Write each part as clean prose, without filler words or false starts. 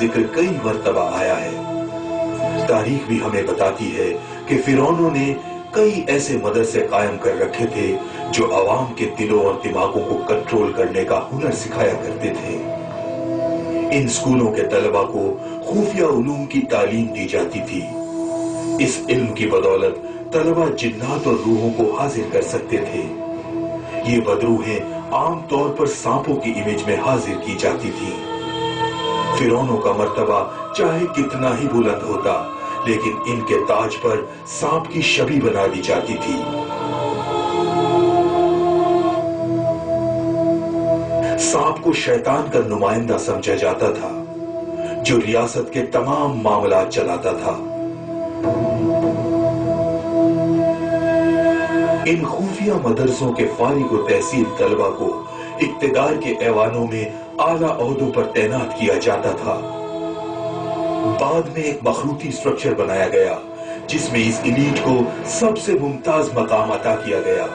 ذکر کئی مرتبہ آیا ہے۔ تاریخ بھی ہمیں بتاتی ہے کہ فرعونوں نے کئی ایسے مدرسے قائم کر رکھے تھے جو عوام کے دلوں اور دماغوں کو کنٹرول کرنے کا ہنر سکھایا کرتے تھے۔ ان سکولوں کے طلبہ کو خفیہ علوم کی تعلیم دی جاتی تھی۔ اس علم کی بدولت طلبہ جنات اور روحوں کو حاضر کر سکتے تھے۔ یہ بدروحیں عام طور پر سانپوں کی امیج میں حاضر کی جاتی تھی۔ فرعونوں کا مرتبہ چاہے کتنا ہی بلند ہوتا، لیکن ان کے تاج پر سانپ کی شبیہ بنا دی جاتی تھی۔ سانپ کو شیطان کا نمائندہ سمجھا جاتا تھا جو ریاست کے تمام معاملات چلاتا تھا۔ ان خفیہ مدرسوں کے فارغ و تحصیل طلبہ کو اقتدار کے ایوانوں میں اعلیٰ عہدوں پر تعینات کیا جاتا تھا۔ بعد میں ایک مخروطی سٹرکچر بنایا گیا جس میں اس ایلیٹ کو سب سے ممتاز مقام عطا کیا گیا۔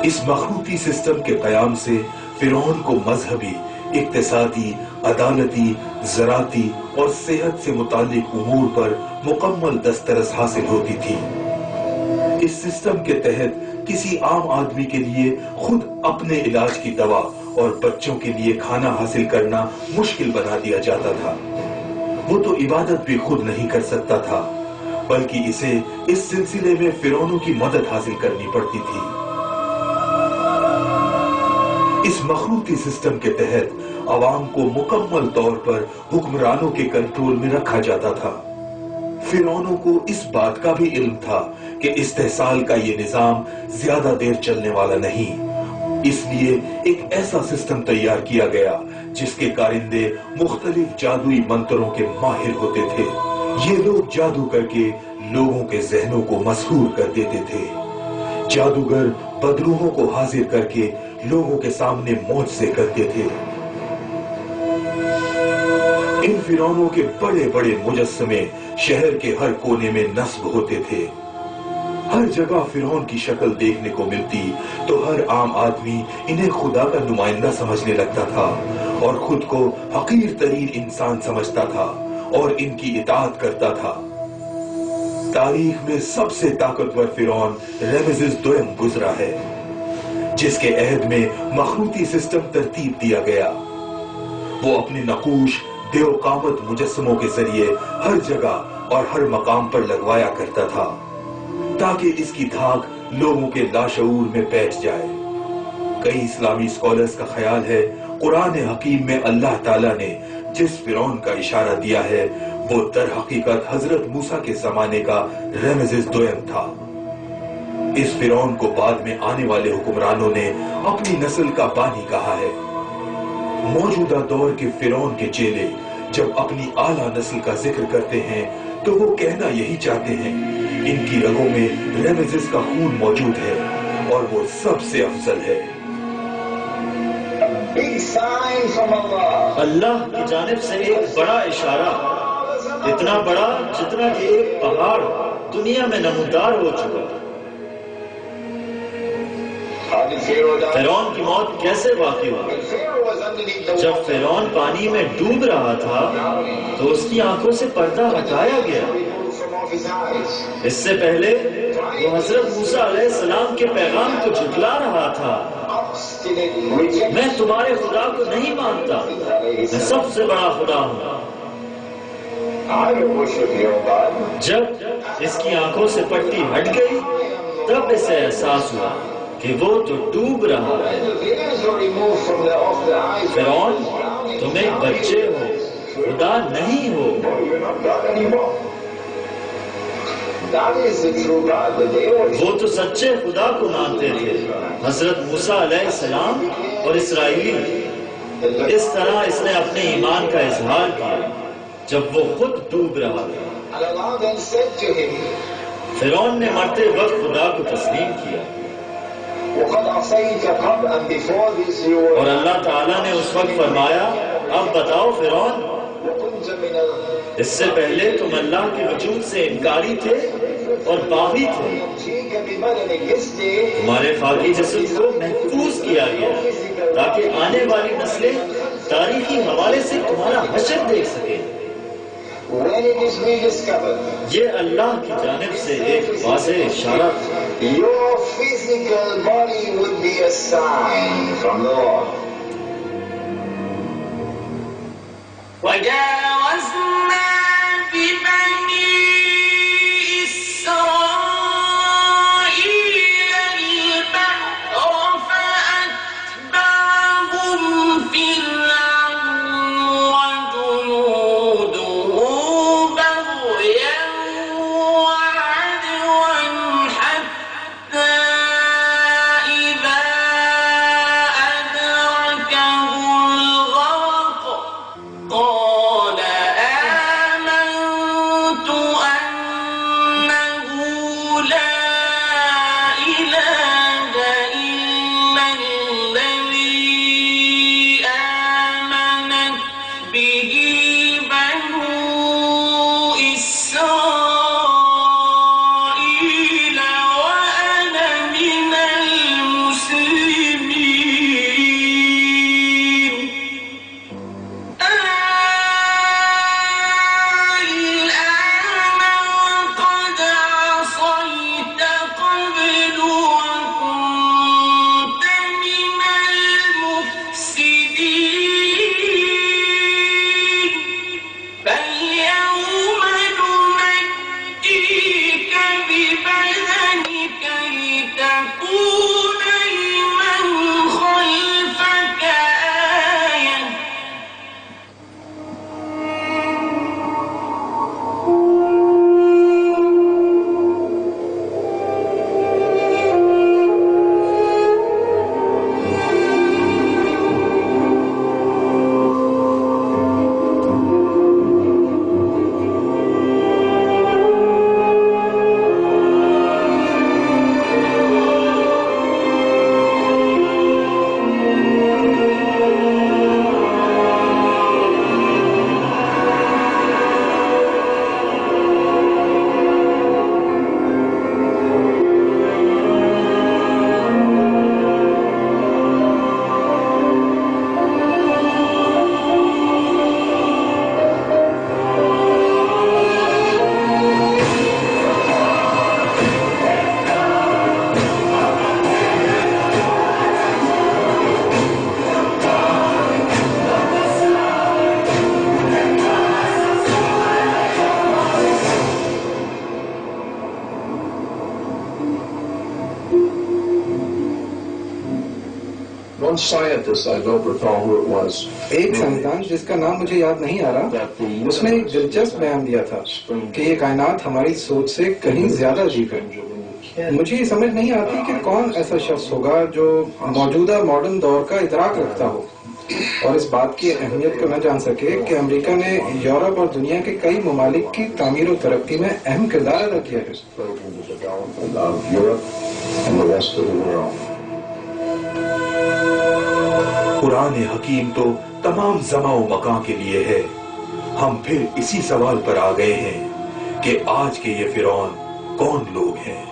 اس مخروطی سسٹم کے قیام سے فرعون کو مذہبی، اقتصادی، عدالتی، زراعتی اور صحت سے متعلق امور پر مکمل دسترس حاصل ہوتی تھی۔ اس سسٹم کے تحت کسی عام آدمی کے لیے خود اپنے علاج کی دوا اور بچوں کے لیے کھانا حاصل کرنا مشکل بنا دیا جاتا تھا۔ وہ تو عبادت بھی خود نہیں کر سکتا تھا، بلکہ اسے اس سلسلے میں فرعونوں کی مدد حاصل کرنی پڑتی تھی۔ اس مخروطی سسٹم کے تحت عوام کو مکمل طور پر حکمرانوں کے کنٹرول میں رکھا جاتا تھا۔ فرعونوں کو اس بات کا بھی علم تھا کہ استحصال کا یہ نظام زیادہ دیر چلنے والا نہیں، اس لیے ایک ایسا سسٹم تیار کیا گیا جس کے کارندے مختلف جادوئی منتروں کے ماہر ہوتے تھے۔ یہ لوگ جادو کر کے لوگوں کے ذہنوں کو مسحور کر دیتے تھے۔ جادوگر بدروحوں کو حاضر کر کے لوگوں کے سامنے معجزے کرتے تھے۔ ان فرعونوں کے بڑے بڑے مجسمے شہر کے ہر کونے میں نصب ہوتے تھے۔ ہر جگہ فرعون کی شکل دیکھنے کو ملتی تو ہر عام آدمی انہیں خدا کا نمائندہ سمجھنے لگتا تھا اور خود کو حقیر ترین انسان سمجھتا تھا اور ان کی اطاعت کرتا تھا۔ تاریخ میں سب سے طاقتور فرعون رمسیس دوئم گزرا ہے، جس کے عہد میں مخروطی سسٹم ترتیب دیا گیا۔ وہ اپنے نقوش دیو قامت مجسموں کے ذریعے ہر جگہ اور ہر مقام پر لگوایا کرتا تھا تاکہ اس کی دھاک لوگوں کے لاشعور میں بیٹھ جائے۔ کئی اسلامی اسکالرز کا خیال ہے قرآن حکیم میں اللہ تعالیٰ نے جس فرعون کا اشارہ دیا ہے وہ در حقیقت حضرت موسیٰ کے زمانے کا رمسیس دوئم تھا۔ اس فرعون کو بعد میں آنے والے حکمرانوں نے اپنی نسل کا بانی کہا ہے۔ موجودہ دور کے فرعون کے چیلے جب اپنی اعلیٰ نسل کا ذکر کرتے ہیں تو وہ کہنا یہی چاہتے ہیں ان کی رگوں میں رمسیس کا خون موجود ہے اور وہ سب سے افضل ہے۔ اللہ کی جانب سے ایک بڑا اشارہ، اتنا بڑا جتنا کہ ایک پہاڑ دنیا میں نمودار ہو چکا۔ فرعون کی موت کیسے واقع ہوئی؟ جب فرعون پانی میں ڈوب رہا تھا تو اس کی آنکھوں سے پردہ ہٹایا گیا۔ اس سے پہلے وہ حضرت موسیٰ علیہ السلام کے پیغام کو جھٹلا رہا تھا۔ میں تمہارے خدا کو نہیں مانتا، میں سب سے بڑا خدا ہوں۔ جب اس کی آنکھوں سے پٹی ہٹ گئی تب اسے احساس ہوا کہ وہ تو ڈوب رہا ہے۔ فرعون تم ایک بچے ہو، خدا نہیں ہو۔ وہ تو سچے خدا کو مانتے تھے، حضرت موسیٰ علیہ السلام اور اسرائیلی۔ اس طرح اس نے اپنے ایمان کا اظہار کیا جب وہ خود ڈوب رہا تھا۔ فرعون نے مرتے وقت خدا کو تسلیم کیا اور اللہ تعالیٰ نے اس وقت فرمایا اب بتاؤ فرعون، اس سے پہلے تم اللہ کے وجود سے انکاری تھے اور باغی تھے۔ تمہارے خاکی جسم کو محفوظ کیا گیا تاکہ آنے والی نسلیں تاریخی حوالے سے تمہارا حشر دیکھ سکے. When it is rediscovered, یہ اللہ کی جانب سے ایک واضح اشارہ تھا. your physical body would be a sign from the Lord. وَجَاوَزْنَا بِبَنِي One scientist, I don't recall who it was. ایک سائنسدان جس کا نام مجھے یاد نہیں آ رہا، اس نے ایک دلچسپ بیان دیا تھا کہ یہ کائنات ہماری سوچ سے کہیں زیادہ عجیب ہے. مجھے یہ سمجھ نہیں آتی کہ کون ایسا شخص ہوگا جو موجودہ ماڈرن دور کا ادراک رکھتا ہو اور اس بات کی اہمیت کو نہ جان سکے کہ امریکہ نے یورپ اور دنیا کے کئی ممالک کی تعمیر و ترقی میں اہم کردار ادا کیا ہے. قرآن حکیم تو تمام زمان و مکان کے لیے ہے. ہم پھر اسی سوال پر آ گئے ہیں کہ آج کے یہ فرعون کون لوگ ہیں؟